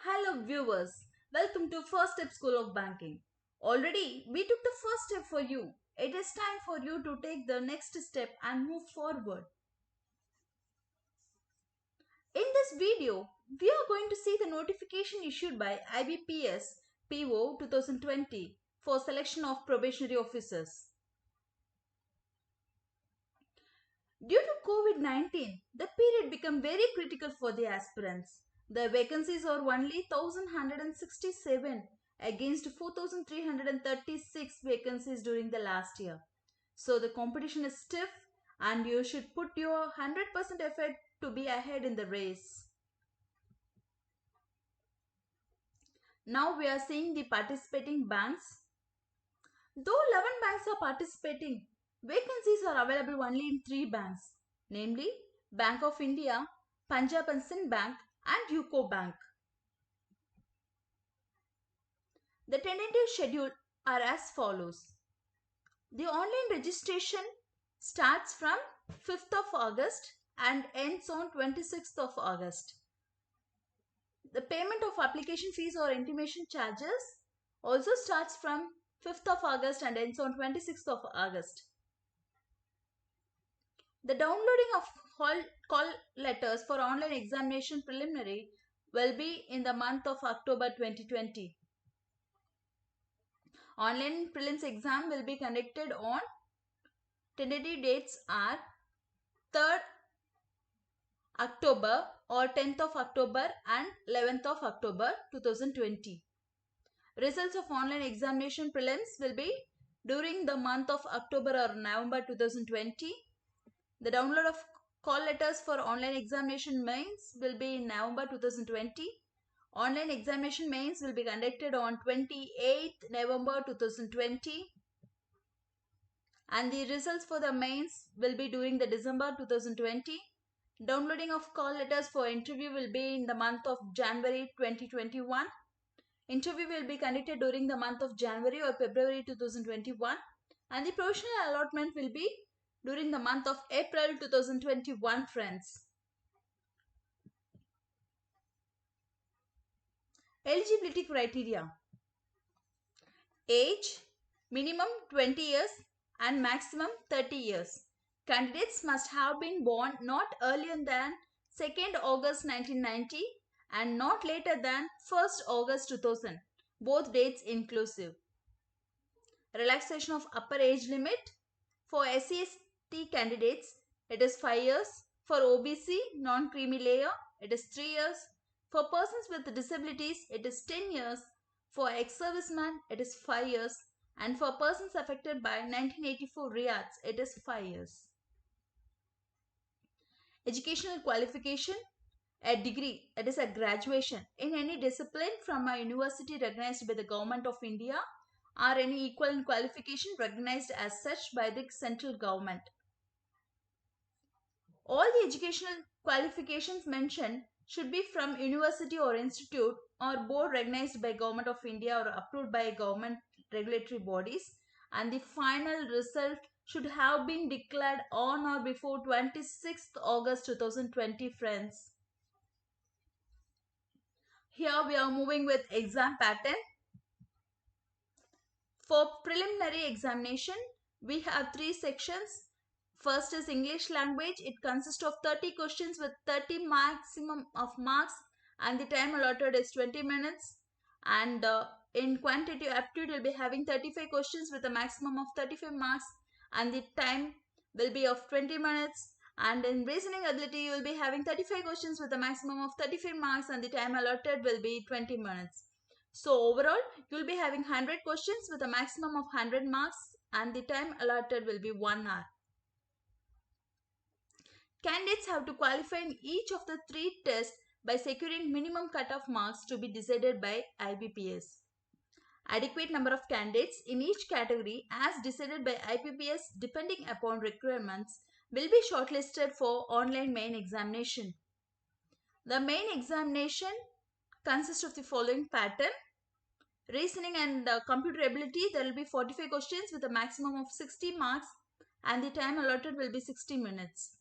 Hello viewers, welcome to First Step School of Banking. Already we took the first step for you. It is time for you to take the next step and move forward. In this video, we are going to see the notification issued by IBPS PO 2020 for selection of probationary officers. Due to COVID-19, the period became very critical for the aspirants. The vacancies are only 1,167 against 4,336 vacancies during the last year. So the competition is stiff and you should put your 100% effort to be ahead in the race. Now we are seeing the participating banks. Though 11 banks are participating, vacancies are available only in 3 banks, namely Bank of India, Punjab and Sind Bank and UCO Bank. The tentative schedule are as follows. The online registration starts from 5th of August and ends on 26th of August. The payment of application fees or intimation charges also starts from 5th of August and ends on 26th of August. The downloading of call letters for online examination preliminary will be in the month of October 2020. Online prelims exam will be conducted on tentative dates are 3rd October or 10th of October and 11th of October 2020. Results of online examination prelims will be during the month of October or November 2020. The download of call letters for online examination mains will be in November 2020. Online examination mains will be conducted on 28th November 2020. And the results for the mains will be during the December 2020. Downloading of call letters for interview will be in the month of January 2021. Interview will be conducted during the month of January or February 2021. And the provisional allotment will be during the month of April 2021, friends. Eligibility criteria. Age, minimum 20 years and maximum 30 years. Candidates must have been born not earlier than 2nd August 1990 and not later than 1st August 2000, both dates inclusive. Relaxation of upper age limit. For SC/ST candidates, it is 5 years. For OBC, non-creamy layer, it is 3 years. For persons with disabilities, it is 10 years. For ex-servicemen, it is 5 years. And for persons affected by 1984 riots, it is 5 years. Educational qualification. A degree, that is a graduation in any discipline from a university recognized by the Government of India or any equivalent qualification recognized as such by the central government. All the educational qualifications mentioned should be from university or institute or board recognized by Government of India or approved by government regulatory bodies, and the final result should have been declared on or before 26th August 2020, friends. Here we are moving with exam pattern. For preliminary examination, we have 3 sections. First is English language. It consists of 30 questions with 30 maximum of marks and the time allotted is 20 minutes. And in quantitative aptitude, we'll be having 35 questions with a maximum of 35 marks and the time will be of 20 minutes. And in reasoning ability, you will be having 35 questions with a maximum of 35 marks and the time allotted will be 20 minutes. So overall, you will be having 100 questions with a maximum of 100 marks and the time allotted will be 1 hour. Candidates have to qualify in each of the 3 tests by securing minimum cutoff marks to be decided by IBPS. Adequate number of candidates in each category as decided by IBPS depending upon requirements will be shortlisted for online main examination. The main examination consists of the following pattern. Reasoning and computer ability, there will be 45 questions with a maximum of 60 marks and the time allotted will be 60 minutes.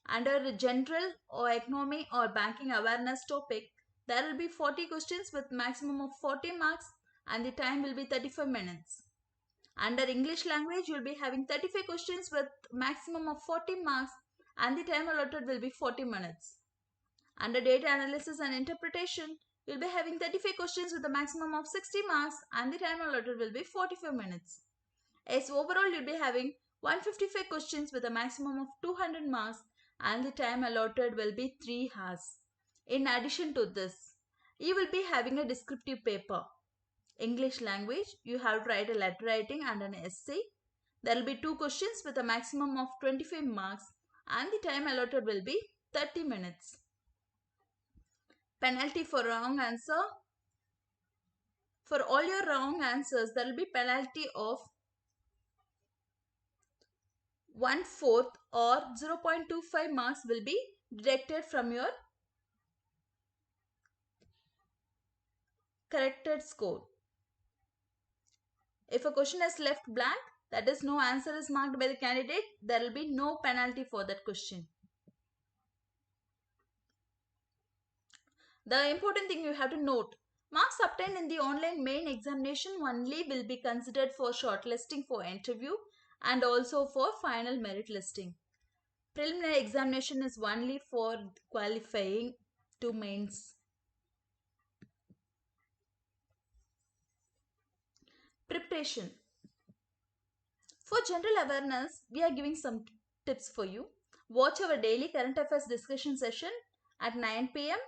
Under general or economy or banking awareness topic, There will be 40 questions with maximum of 40 marks and the time will be 35 minutes. Under English language, you will be having 35 questions with maximum of 40 marks and the time allotted will be 40 minutes. Under data analysis and interpretation, you will be having 35 questions with a maximum of 60 marks and the time allotted will be 45 minutes. As overall, you will be having 155 questions with a maximum of 200 marks and the time allotted will be 3 hours. In addition to this, you will be having a descriptive paper. English language, you have to write a letter writing and an essay. There will be 2 questions with a maximum of 25 marks and the time allotted will be 30 minutes. Penalty for wrong answer. For all your wrong answers, there will be penalty of 1/4 or 0.25 marks will be deducted from your corrected score. If a question is left blank, that is no answer is marked by the candidate, there will be no penalty for that question. The important thing you have to note, marks obtained in the online main examination only will be considered for shortlisting for interview and also for final merit listing. Preliminary examination is only for qualifying to mains. Preparation. For general awareness, we are giving some tips for you. Watch our daily current affairs discussion session at 9 p.m.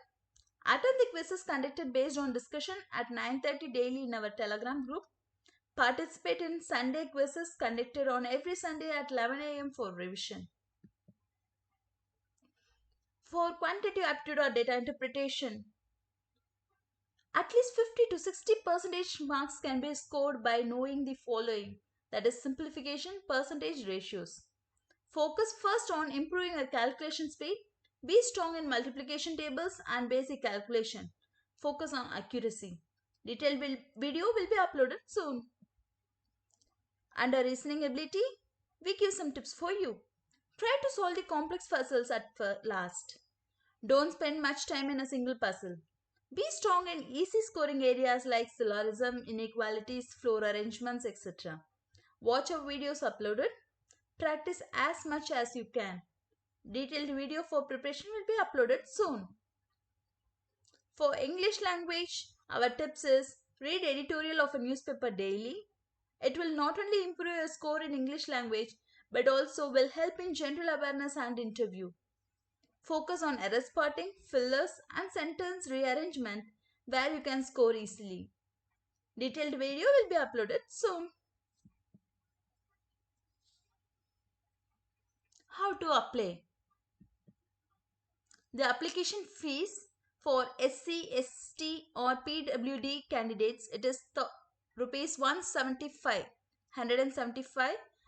Attend the quizzes conducted based on discussion at 9:30 daily in our Telegram group. Participate in Sunday quizzes conducted on every Sunday at 11 a.m. for revision. For quantitative aptitude or data interpretation, at least 50 to 60% marks can be scored by knowing the following, that is simplification percentage ratios. Focus first on improving your calculation speed. Be strong in multiplication tables and basic calculation. Focus on accuracy. Detailed video will be uploaded soon. Under reasoning ability, we give some tips for you. Try to solve the complex puzzles at last. Don't spend much time in a single puzzle. Be strong in easy scoring areas like syllogism, inequalities, floor arrangements, etc. Watch our videos uploaded. Practice as much as you can. Detailed video for preparation will be uploaded soon. For English language, our tips is read editorial of a newspaper daily. It will not only improve your score in English language but also will help in general awareness and interview. Focus on error spotting, fillers and sentence rearrangement where you can score easily. Detailed video will be uploaded soon. How to apply? The application fees for SC, ST or PWD candidates, it is rupees 175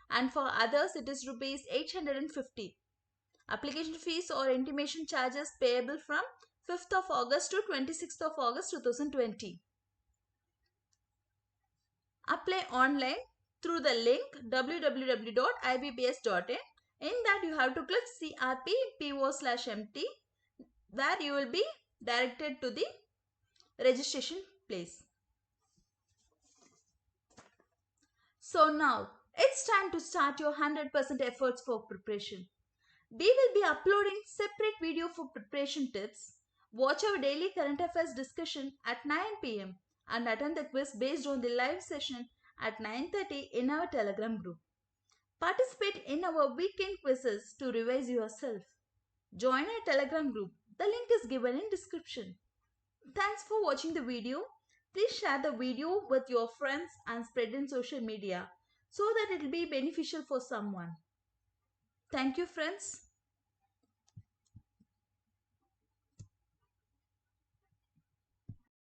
and for others it is rupees 850. Application fees or intimation charges payable from 5th of August to 26th of August 2020. Apply online through the link www.ibbs.in. In that you have to click CRP/PO/MT where you will be directed to the registration place. So now it's time to start your 100% efforts for preparation. We will be uploading separate video for preparation tips. Watch our daily current affairs discussion at 9 p.m. and attend the quiz based on the live session at 9:30 in our Telegram group. Participate in our weekend quizzes to revise yourself. Join our Telegram group. The link is given in description. Thanks for watching the video. Please share the video with your friends and spread in social media so that it will be beneficial for someone. Thank you, friends.